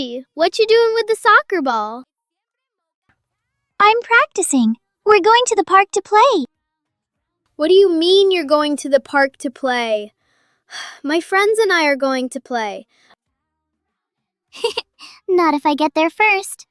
Mochi, what you doing with the soccer ball? I'm practicing. We're going to the park to play. What do you mean you're going to the park to play? My friends and I are going to play. Not if I get there first.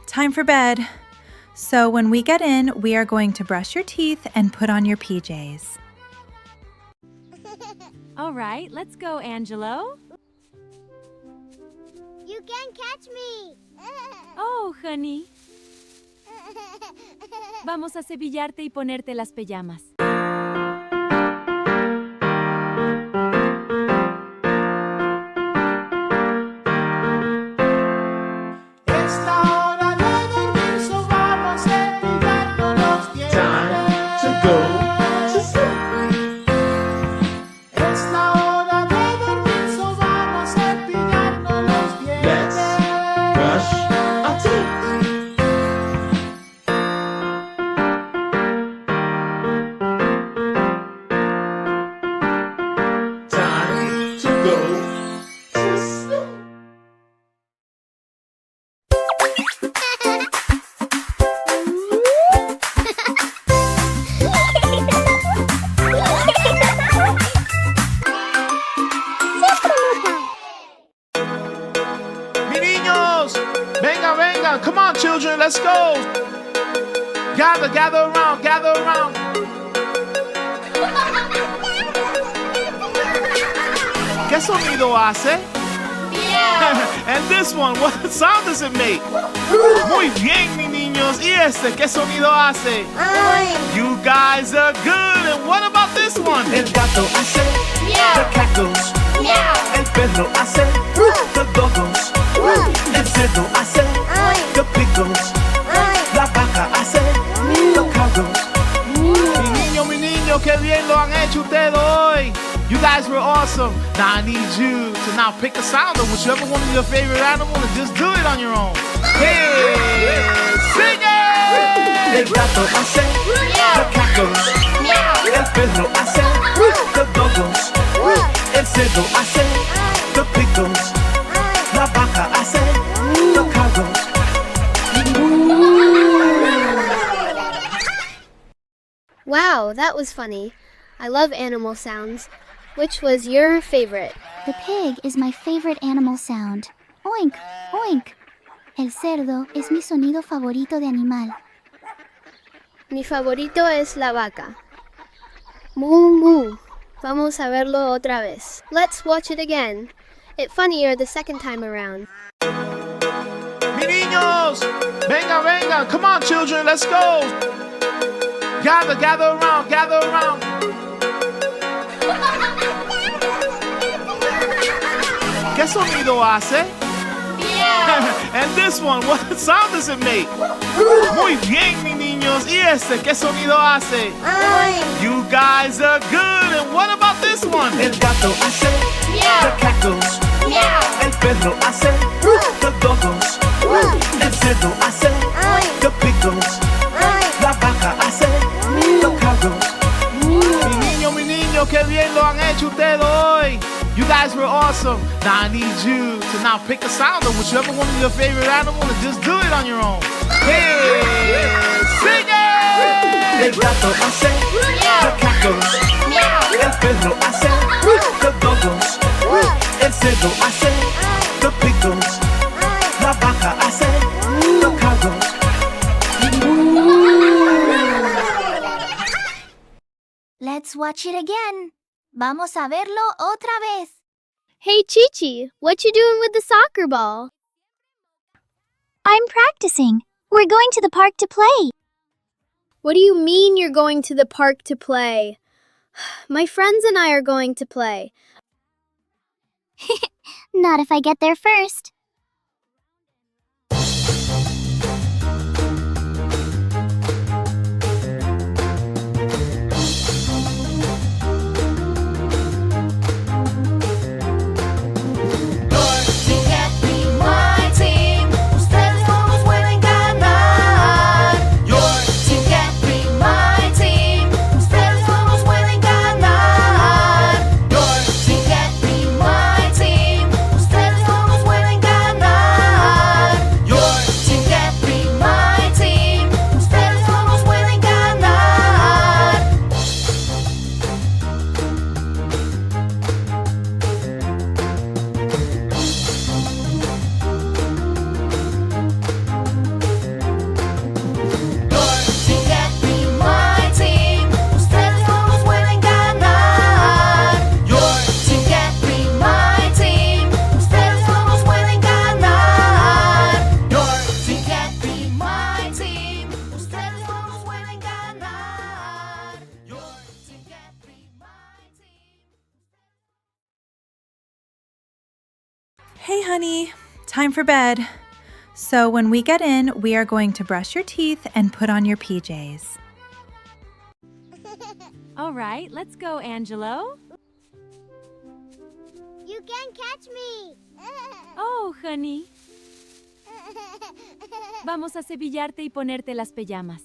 Time for bed. So when we get in, we are going to brush your teeth and put on your PJs. All right, let's go, Angelo. You can't catch me. Oh, honey. Vamos a cepillarte y ponerte las pijamas. Come on, children, let's go. Gather around, gather around. ¿Qué sonido hace? And this one, what sound does it make? Muy bien, mi niños. ¿Y este qué sonido hace? You guys are good. And what about this one? El gato hace the cackles. El perro hace the dogos. El cerdo hace the pickles. La vaca hace the cowgirls. Mi niño, qué bien lo han hecho ustedes hoy. You guys were awesome. Now I need you to now pick a sound of whichever one of your favorite animals and just do it on your own. Hey, sing it! El gato hace the cackles. El perro hace the dogos. El cerdo hace the pickles. La vaca hace the cowgirls. Wow, that was funny. I love animal sounds. Which was your favorite? The pig is my favorite animal sound. Oink, oink. El cerdo es mi sonido favorito de animal. Mi favorito es la vaca. Moo moo. Vamos a verlo otra vez. Let's watch it again. It's funnier the second time around. Mi niños, venga. Come on, children, let's go. Gather around, gather around. ¿Qué sonido hace? And this one, what sound does it make? Muy bien, mi niños. ¿Y este qué sonido hace? You guys are good. And what about this one? El gato hace the cackles. El perro hace the dogos. El cerdo hace the pickles. La vaca hace the carrots. Mi niño, qué bien lo han hecho ustedes hoy. You guys were awesome. Now I need you to now pick a sound of whichever one of your favorite animals and just do it on your own. Hey, sing it! El gato hace the cackles. El perro hace the bubbles. El cerdo hace the pickles. La vaca hace the carrots. Let's watch it again. Vamos a verlo otra vez. Hey, Chi-Chi, what you doing with the soccer ball? I'm practicing. We're going to the park to play. What do you mean you're going to the park to play? My friends and I are going to play. Not if I get there first. Hey, honey, time for bed. So when we get in, we are going to brush your teeth and put on your PJs. All right, let's go, Angelo. You can't catch me. Oh, honey. Vamos a cepillarte y ponerte las pijamas.